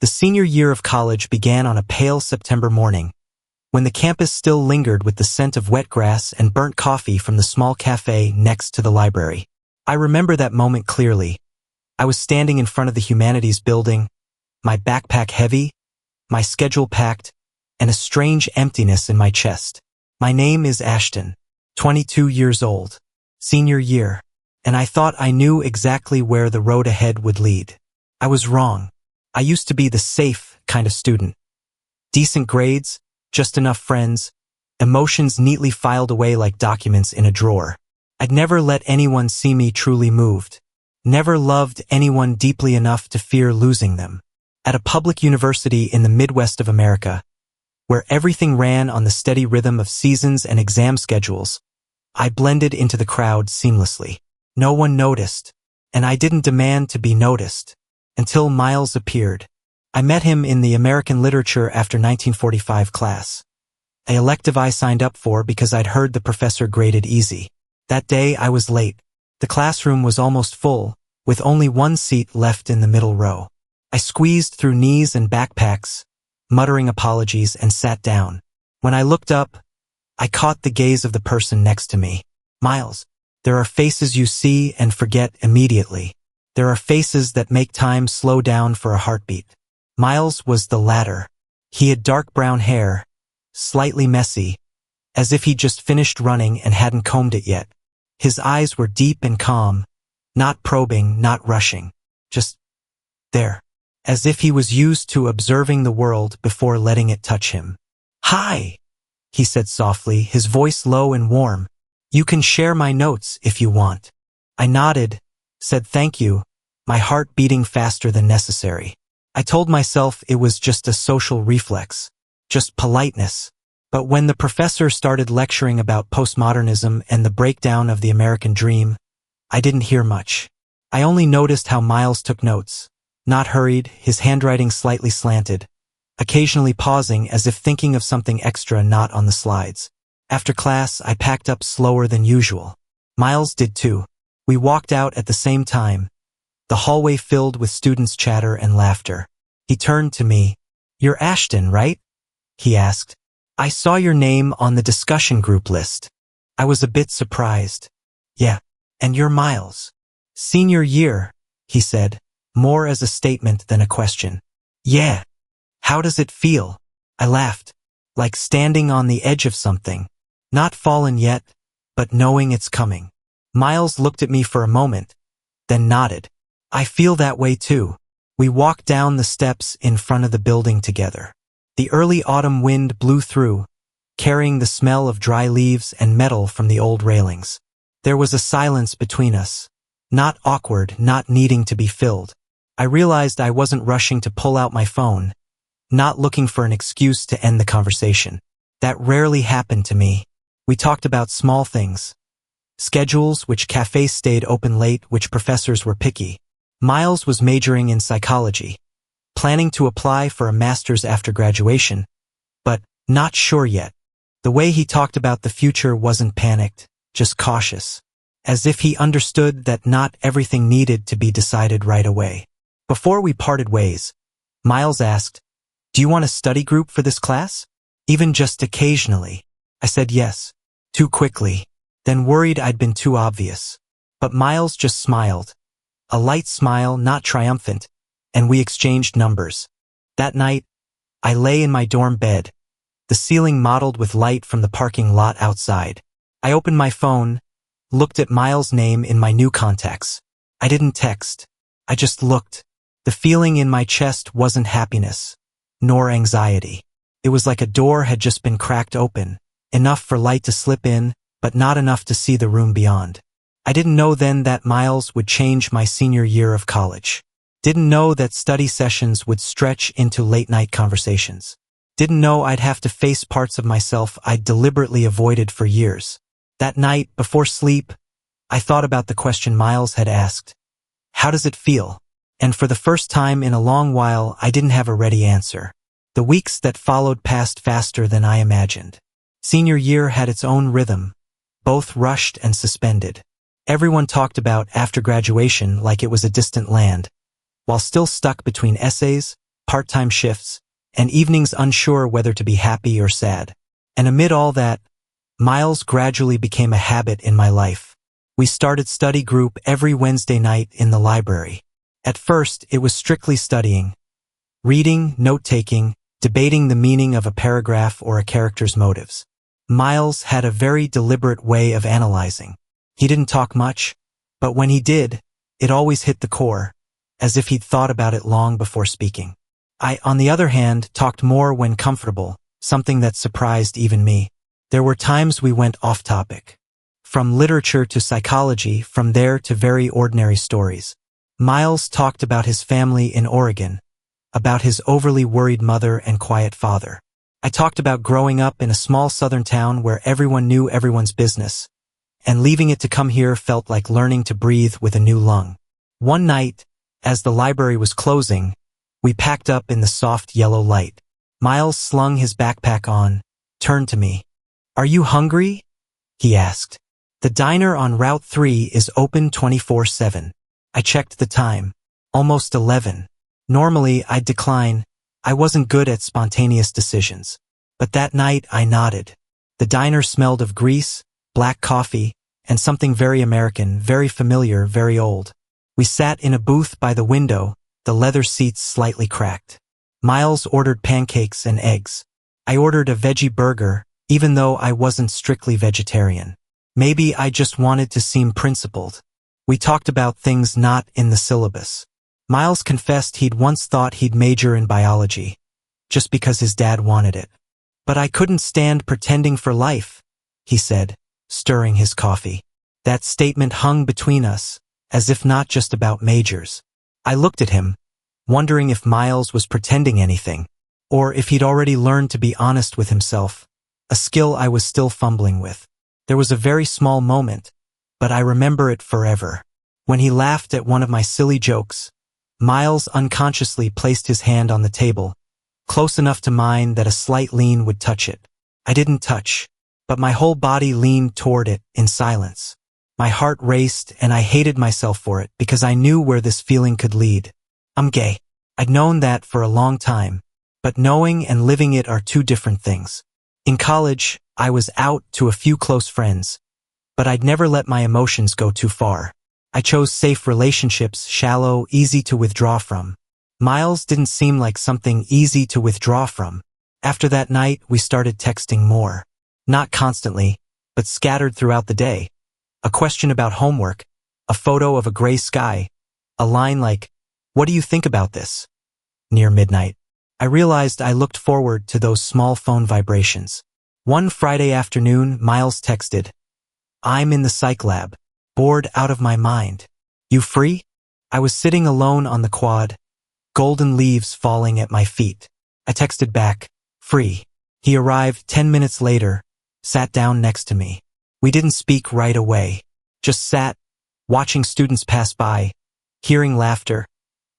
The senior year of college began on a pale September morning, when the campus still lingered with the scent of wet grass and burnt coffee from the small cafe next to the library. I remember that moment clearly. I was standing in front of the humanities building, my backpack heavy, my schedule packed, and a strange emptiness in my chest. My name is Ashton, 22 years old, senior year, and I thought I knew exactly where the road ahead would lead. I was wrong. I used to be the safe kind of student. Decent grades, just enough friends, emotions neatly filed away like documents in a drawer. I'd never let anyone see me truly moved. Never loved anyone deeply enough to fear losing them. At a public university in the Midwest of America, where everything ran on the steady rhythm of seasons and exam schedules, I blended into the crowd seamlessly. No one noticed, and I didn't demand to be noticed, until Miles appeared. I met him in the American Literature after 1945 class, an elective I signed up for because I'd heard the professor graded easy. That day I was late. The classroom was almost full, with only one seat left in the middle row. I squeezed through knees and backpacks, muttering apologies, and sat down. When I looked up, I caught the gaze of the person next to me. Miles, there are faces you see and forget immediately. There are faces that make time slow down for a heartbeat. Miles was the latter. He had dark brown hair, slightly messy, as if he'd just finished running and hadn't combed it yet. His eyes were deep and calm, not probing, not rushing, just there, as if he was used to observing the world before letting it touch him. "Hi," he said softly, his voice low and warm. "You can share my notes if you want." I nodded, said thank you, my heart beating faster than necessary. I told myself it was just a social reflex, just politeness. But when the professor started lecturing about postmodernism and the breakdown of the American dream, I didn't hear much. I only noticed how Miles took notes, not hurried, his handwriting slightly slanted, occasionally pausing as if thinking of something extra not on the slides. After class, I packed up slower than usual. Miles did too. We walked out at the same time, the hallway filled with students' chatter and laughter. He turned to me. "You're Ashton, right?" he asked. "I saw your name on the discussion group list." I was a bit surprised. "Yeah, and you're Miles." "Senior year," he said, more as a statement than a question. "Yeah. How does it feel?" I laughed, like standing on the edge of something. Not fallen yet, but knowing it's coming. Miles looked at me for a moment, then nodded. "I feel that way too." We walked down the steps in front of the building together. The early autumn wind blew through, carrying the smell of dry leaves and metal from the old railings. There was a silence between us, not awkward, not needing to be filled. I realized I wasn't rushing to pull out my phone, not looking for an excuse to end the conversation. That rarely happened to me. We talked about small things. Schedules, which cafes stayed open late, which professors were picky. Miles was majoring in psychology, planning to apply for a master's after graduation, but not sure yet. The way he talked about the future wasn't panicked, just cautious, as if he understood that not everything needed to be decided right away. Before we parted ways, Miles asked, "Do you want a study group for this class? Even just occasionally?" I said yes, too quickly, then worried I'd been too obvious. But Miles just smiled, a light smile, not triumphant, and we exchanged numbers. That night, I lay in my dorm bed, the ceiling mottled with light from the parking lot outside. I opened my phone, looked at Miles' name in my new contacts. I didn't text. I just looked. The feeling in my chest wasn't happiness, nor anxiety. It was like a door had just been cracked open, enough for light to slip in, but not enough to see the room beyond. I didn't know then that Miles would change my senior year of college. Didn't know that study sessions would stretch into late-night conversations. Didn't know I'd have to face parts of myself I'd deliberately avoided for years. That night, before sleep, I thought about the question Miles had asked. How does it feel? And for the first time in a long while, I didn't have a ready answer. The weeks that followed passed faster than I imagined. Senior year had its own rhythm, both rushed and suspended. Everyone talked about after graduation like it was a distant land, while still stuck between essays, part-time shifts, and evenings unsure whether to be happy or sad. And amid all that, Miles gradually became a habit in my life. We started study group every Wednesday night in the library. At first, it was strictly studying, reading, note-taking, debating the meaning of a paragraph or a character's motives. Miles had a very deliberate way of analyzing. He didn't talk much, but when he did, it always hit the core, as if he'd thought about it long before speaking. I, on the other hand, talked more when comfortable, something that surprised even me. There were times we went off-topic. From literature to psychology, from there to very ordinary stories. Miles talked about his family in Oregon, about his overly worried mother and quiet father. I talked about growing up in a small southern town where everyone knew everyone's business, and leaving it to come here felt like learning to breathe with a new lung. One night, as the library was closing, we packed up in the soft yellow light. Miles slung his backpack on, turned to me. "Are you hungry?" he asked. "The diner on Route 3 is open 24/7. I checked the time. Almost 11. Normally, I'd decline. I wasn't good at spontaneous decisions. But that night, I nodded. The diner smelled of grease, black coffee, and something very American, very familiar, very old. We sat in a booth by the window, the leather seats slightly cracked. Miles ordered pancakes and eggs. I ordered a veggie burger, even though I wasn't strictly vegetarian. Maybe I just wanted to seem principled. We talked about things not in the syllabus. Miles confessed he'd once thought he'd major in biology, just because his dad wanted it. "But I couldn't stand pretending for life," he said, stirring his coffee. That statement hung between us, as if not just about majors. I looked at him, wondering if Miles was pretending anything, or if he'd already learned to be honest with himself, a skill I was still fumbling with. There was a very small moment, but I remember it forever. When he laughed at one of my silly jokes, Miles unconsciously placed his hand on the table, close enough to mine that a slight lean would touch it. I didn't touch, but my whole body leaned toward it in silence. My heart raced and I hated myself for it because I knew where this feeling could lead. I'm gay. I'd known that for a long time, but knowing and living it are two different things. In college, I was out to a few close friends, but I'd never let my emotions go too far. I chose safe relationships, shallow, easy to withdraw from. Miles didn't seem like something easy to withdraw from. After that night, we started texting more. Not constantly, but scattered throughout the day. A question about homework, a photo of a gray sky, a line like, "What do you think about this?" Near midnight, I realized I looked forward to those small phone vibrations. One Friday afternoon, Miles texted, "I'm in the psych lab, bored out of my mind. You free?" I was sitting alone on the quad, golden leaves falling at my feet. I texted back, "Free." He arrived 10 minutes later, sat down next to me. We didn't speak right away, just sat, watching students pass by, hearing laughter,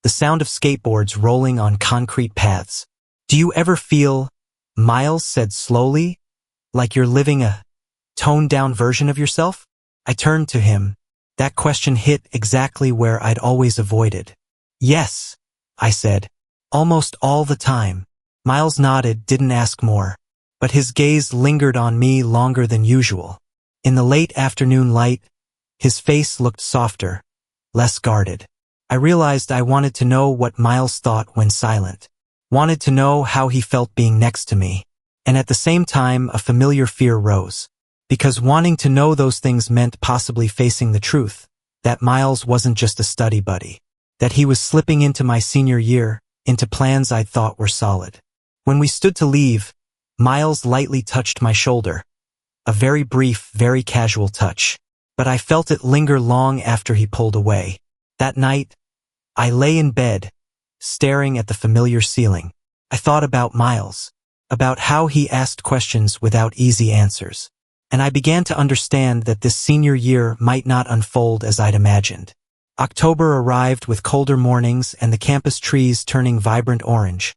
the sound of skateboards rolling on concrete paths. "Do you ever feel," Miles said slowly, "like you're living a toned-down version of yourself?" I turned to him. That question hit exactly where I'd always avoided. "Yes," I said, "almost all the time." Miles nodded, didn't ask more, but his gaze lingered on me longer than usual. In the late afternoon light, his face looked softer, less guarded. I realized I wanted to know what Miles thought when silent. Wanted to know how he felt being next to me. And at the same time, a familiar fear rose. Because wanting to know those things meant possibly facing the truth, that Miles wasn't just a study buddy. That he was slipping into my senior year, into plans I thought were solid. When we stood to leave, Miles lightly touched my shoulder. A very brief, very casual touch. But I felt it linger long after he pulled away. That night, I lay in bed, staring at the familiar ceiling. I thought about Miles, about how he asked questions without easy answers. And I began to understand that this senior year might not unfold as I'd imagined. October arrived with colder mornings and the campus trees turning vibrant orange,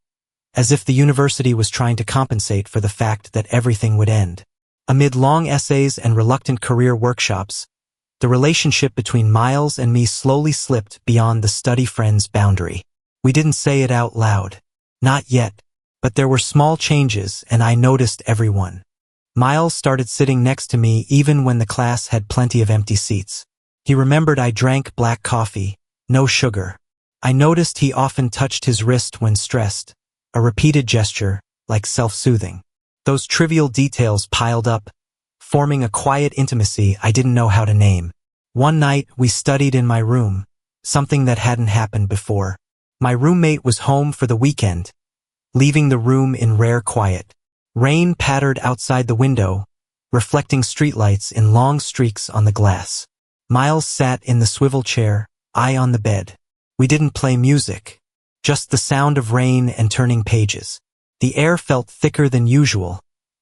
as if the university was trying to compensate for the fact that everything would end. Amid long essays and reluctant career workshops, the relationship between Miles and me slowly slipped beyond the study friends boundary. We didn't say it out loud, Not yet. But there were small changes, and I noticed everyone. Miles started sitting next to me even when the class had plenty of empty seats. He remembered I drank black coffee, no sugar. I noticed he often touched his wrist when stressed, a repeated gesture, like self-soothing. Those trivial details piled up, forming a quiet intimacy I didn't know how to name. One night, we studied in my room, something that hadn't happened before. My roommate was home for the weekend, leaving the room in rare quiet. Rain pattered outside the window, reflecting streetlights in long streaks on the glass. Miles sat in the swivel chair, I on the bed. We didn't play music, just the sound of rain and turning pages. The air felt thicker than usual,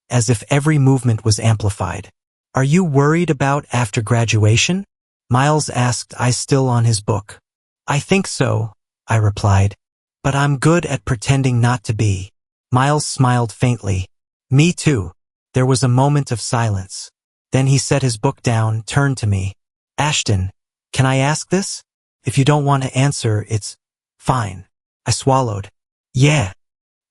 as if every movement was amplified. "Are you worried about after graduation?" Miles asked, eyes still on his book. "I think so," I replied. "But I'm good at pretending not to be." Miles smiled faintly. "Me too." There was a moment of silence. Then he set his book down, turned to me. "Ashton, can I ask this? If you don't want to answer, it's fine." I swallowed. "Yeah.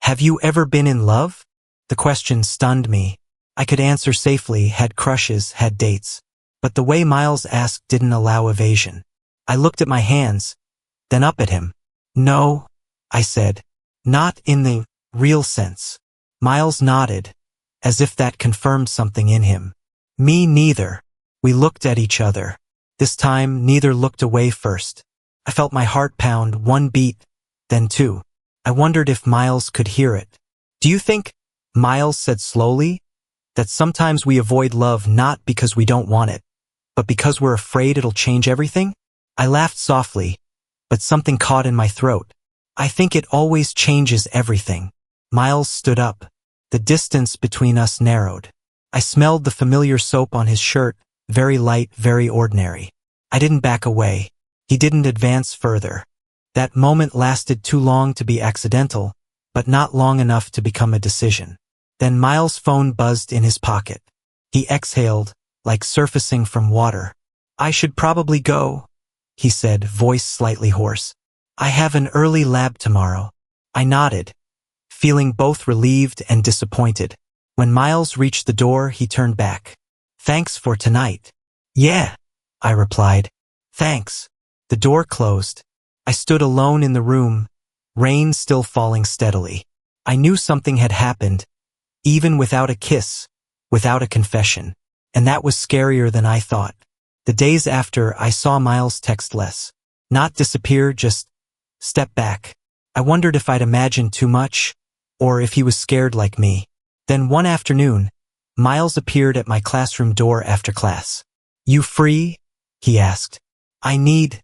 Have you ever been in love?" The question stunned me. I could answer safely, had crushes, had dates. But the way Miles asked didn't allow evasion. I looked at my hands, then up at him. "No," I said. "Not in the real sense." Miles nodded, as if that confirmed something in him. "Me neither." We looked at each other. This time, neither looked away first. I felt my heart pound, one beat, then two. I wondered if Miles could hear it. "Do you think," Miles said slowly, "that sometimes we avoid love not because we don't want it, but because we're afraid it'll change everything?" I laughed softly, but something caught in my throat. "I think it always changes everything." Miles stood up. The distance between us narrowed. I smelled the familiar soap on his shirt, very light, very ordinary. I didn't back away. He didn't advance further. That moment lasted too long to be accidental, but not long enough to become a decision. Then Miles' phone buzzed in his pocket. He exhaled, like surfacing from water. "I should probably go," he said, voice slightly hoarse. "I have an early lab tomorrow." I nodded, feeling both relieved and disappointed. When Miles reached the door, he turned back. "Thanks for tonight." "Yeah," I replied. "Thanks." The door closed. I stood alone in the room, rain still falling steadily. I knew something had happened, even without a kiss, without a confession. And that was scarier than I thought. The days after, I saw Miles text less. Not disappear, just step back. I wondered if I'd imagined too much, or if he was scared like me. Then one afternoon, Miles appeared at my classroom door after class. "You free?" he asked. "I need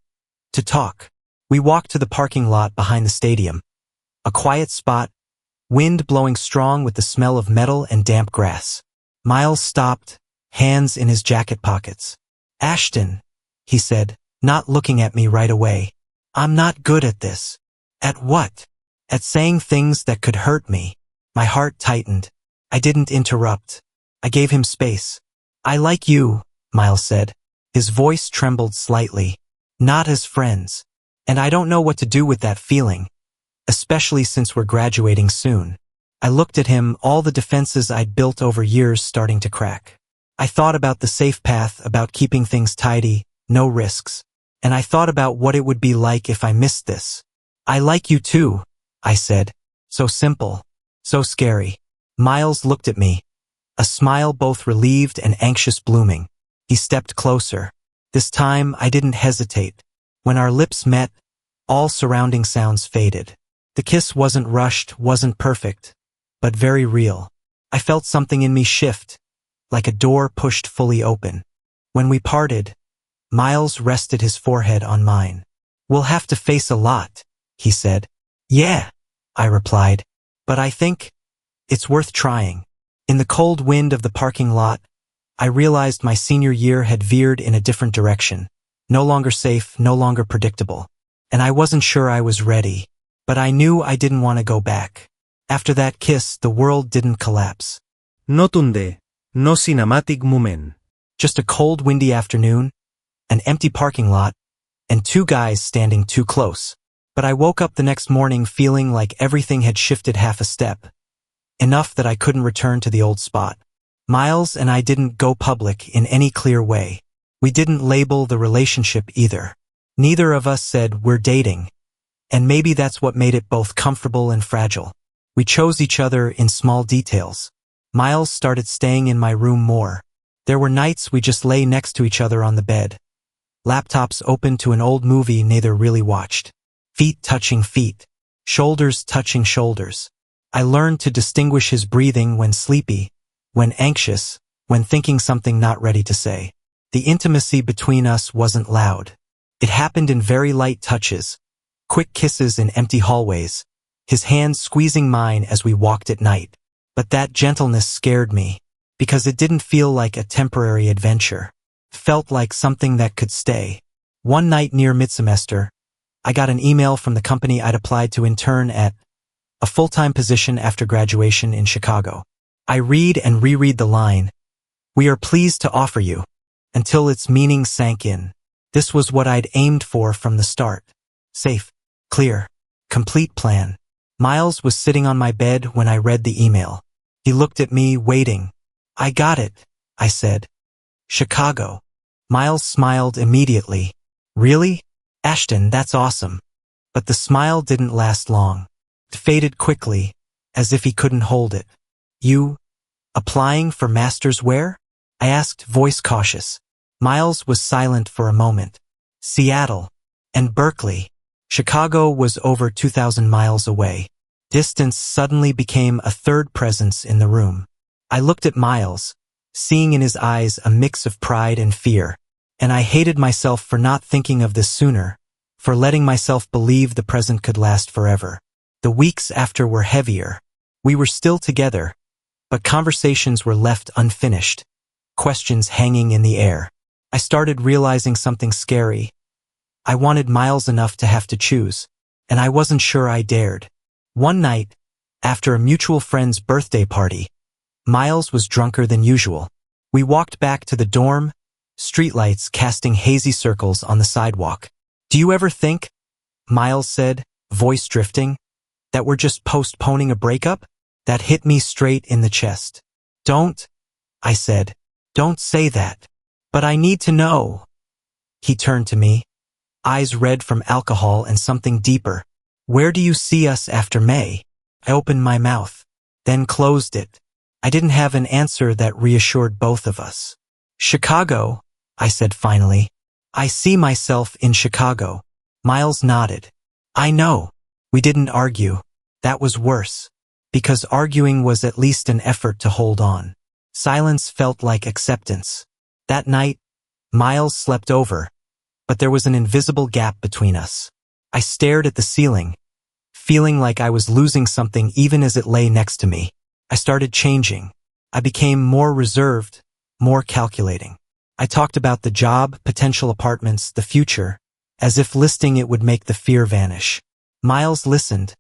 to talk." We walked to the parking lot behind the stadium. A quiet spot, wind blowing strong with the smell of metal and damp grass. Miles stopped, hands in his jacket pockets. "Ashton," he said, not looking at me right away. "I'm not good at this." "At what?" "At saying things that could hurt me." My heart tightened. I didn't interrupt. I gave him space. "I like you," Miles said. His voice trembled slightly. "Not as friends. And I don't know what to do with that feeling, especially since we're graduating soon." I looked at him, all the defenses I'd built over years starting to crack. I thought about the safe path, about keeping things tidy, no risks. And I thought about what it would be like if I missed this. "I like you too," I said. So simple, so scary. Miles looked at me, a smile both relieved and anxious blooming. He stepped closer. This time I didn't hesitate. When our lips met, all surrounding sounds faded. The kiss wasn't rushed, wasn't perfect, but very real. I felt something in me shift, like a door pushed fully open. When we parted, Miles rested his forehead on mine. "We'll have to face a lot," he said. "Yeah," I replied, "but I think it's worth trying." In the cold wind of the parking lot, I realized my senior year had veered in a different direction. No longer safe, no longer predictable. And I wasn't sure I was ready, but I knew I didn't want to go back. After that kiss, the world didn't collapse. No tunde, no cinematic moment. Just a cold, windy afternoon, an empty parking lot, and two guys standing too close. But I woke up the next morning feeling like everything had shifted half a step, enough that I couldn't return to the old spot. Miles and I didn't go public in any clear way. We didn't label the relationship either. Neither of us said we're dating, and maybe that's what made it both comfortable and fragile. We chose each other in small details. Miles started staying in my room more. There were nights we just lay next to each other on the bed, laptops open to an old movie neither really watched, feet touching feet, shoulders touching shoulders. I learned to distinguish his breathing when sleepy, when anxious, when thinking something not ready to say. The intimacy between us wasn't loud. It happened in very light touches, quick kisses in empty hallways, his hands squeezing mine as we walked at night. But that gentleness scared me, because it didn't feel like a temporary adventure. It felt like something that could stay. One night near mid-semester, I got an email from the company I'd applied to intern at, a full-time position after graduation in Chicago. I read and reread the line, "We are pleased to offer you," until its meaning sank in. This was what I'd aimed for from the start. Safe, clear, complete plan. Miles was sitting on my bed when I read the email. He looked at me, waiting. "I got it," I said. "Chicago." Miles smiled immediately. "Really? Ashton, that's awesome." But the smile didn't last long. It faded quickly, as if he couldn't hold it. "You applying for master's where?" I asked, voice cautious. Miles was silent for a moment. "Seattle and Berkeley." Chicago was over 2,000 miles away. Distance suddenly became a third presence in the room. I looked at Miles, seeing in his eyes a mix of pride and fear, and I hated myself for not thinking of this sooner, for letting myself believe the present could last forever. The weeks after were heavier. We were still together, but conversations were left unfinished, questions hanging in the air. I started realizing something scary. I wanted Miles enough to have to choose, and I wasn't sure I dared. One night, after a mutual friend's birthday party, Miles was drunker than usual. We walked back to the dorm, streetlights casting hazy circles on the sidewalk. "Do you ever think," Miles said, voice drifting, "that we're just postponing a breakup?" That hit me straight in the chest. "Don't," I said. "Don't say that." "But I need to know." He turned to me, eyes red from alcohol and something deeper. "Where do you see us after May?" I opened my mouth, then closed it. I didn't have an answer that reassured both of us. "Chicago," I said finally. "I see myself in Chicago." Miles nodded. "I know." We didn't argue. That was worse, because arguing was at least an effort to hold on. Silence felt like acceptance. That night, Miles slept over, but there was an invisible gap between us. I stared at the ceiling, feeling like I was losing something even as it lay next to me. I started changing. I became more reserved, more calculating. I talked about the job, potential apartments, the future, as if listing it would make the fear vanish. Miles listened,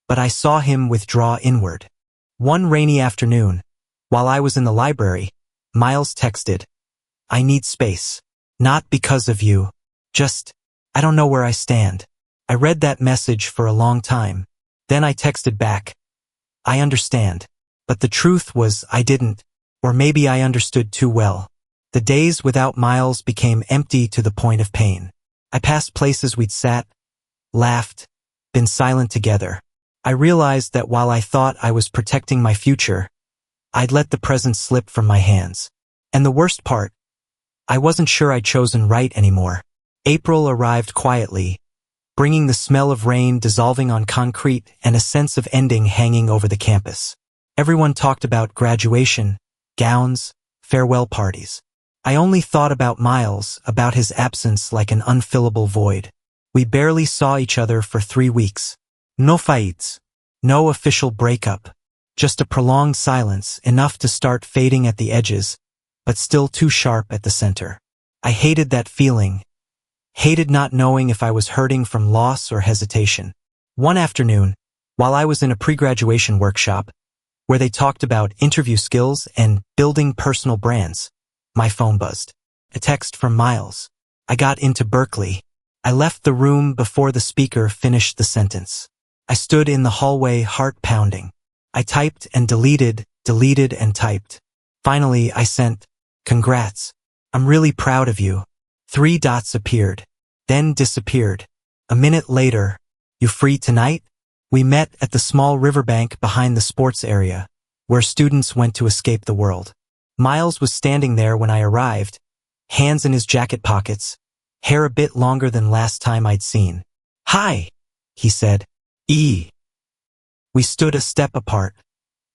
but I saw him withdraw inward. One rainy afternoon, while I was in the library, Miles texted, "I need space. Not because of you. Just, I don't know where I stand." I read that message for a long time. Then I texted back, "I understand." But the truth was I didn't, or maybe I understood too well. The days without Miles became empty to the point of pain. I passed places we'd sat, laughed, been silent together. I realized that while I thought I was protecting my future, I'd let the present slip from my hands. And the worst part, I wasn't sure I'd chosen right anymore. April arrived quietly, bringing the smell of rain dissolving on concrete and a sense of ending hanging over the campus. Everyone talked about graduation, gowns, farewell parties. I only thought about Miles, about his absence like an unfillable void. We barely saw each other for 3 weeks. No fights, no official breakup, just a prolonged silence, enough to start fading at the edges, but still too sharp at the center. I hated that feeling, hated not knowing if I was hurting from loss or hesitation. One afternoon, while I was in a pre-graduation workshop, where they talked about interview skills and building personal brands, my phone buzzed. A text from Miles. "I got into Berkeley. I left the room before the speaker finished the sentence. I stood in the hallway, heart pounding. I typed and deleted and typed. Finally, I sent, "Congrats. I'm really proud of you." 3 dots appeared, then disappeared. A minute later, "You free tonight?" We met at the small riverbank behind the sports area, where students went to escape the world. Miles was standing there when I arrived, hands in his jacket pockets, hair a bit longer than last time I'd seen. "Hi," he said. We stood a step apart,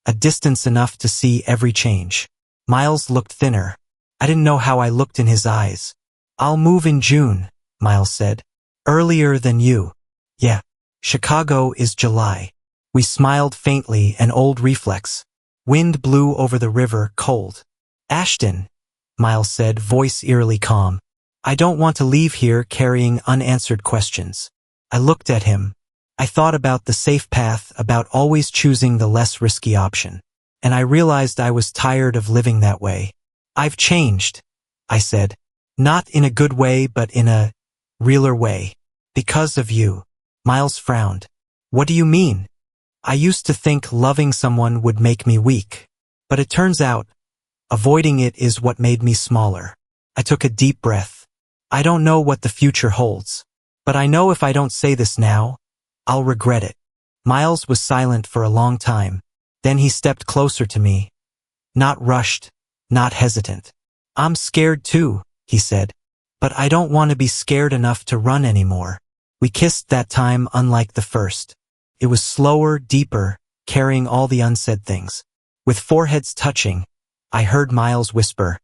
a distance enough to see every change. Miles looked thinner. I didn't know how I looked in his eyes. "I'll move in June," Miles said. "Earlier than you." "Yeah. Chicago is July." We smiled faintly, an old reflex. Wind blew over the river, cold. "Ashton," Miles said, voice eerily calm. "I don't want to leave here carrying unanswered questions." I looked at him. I thought about the safe path, about always choosing the less risky option. And I realized I was tired of living that way. "I've changed," I said. "Not in a good way, but in a realer way. Because of you." Miles frowned. "What do you mean?" "I used to think loving someone would make me weak. But it turns out, avoiding it is what made me smaller." I took a deep breath. I don't know what the future holds. But I know if I don't say this now, I'll regret it. Miles was silent for a long time. Then he stepped closer to me. Not rushed, not hesitant. "I'm scared too," he said. "But I don't want to be scared enough to run anymore." We kissed that time unlike the first. It was slower, deeper, carrying all the unsaid things. With foreheads touching, I heard Miles whisper,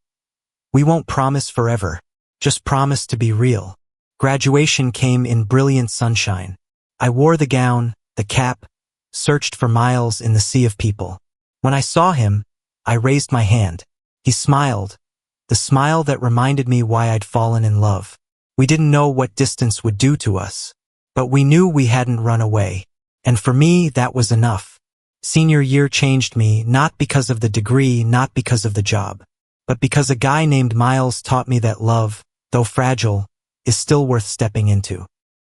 "We won't promise forever. Just promise to be real." Graduation came in brilliant sunshine. I wore the gown, the cap, searched for Miles in the sea of people. When I saw him, I raised my hand. He smiled, the smile that reminded me why I'd fallen in love. We didn't know what distance would do to us, but we knew we hadn't run away. And for me, that was enough. Senior year changed me, not because of the degree, not because of the job, but because a guy named Miles taught me that love, though fragile, is still worth stepping into.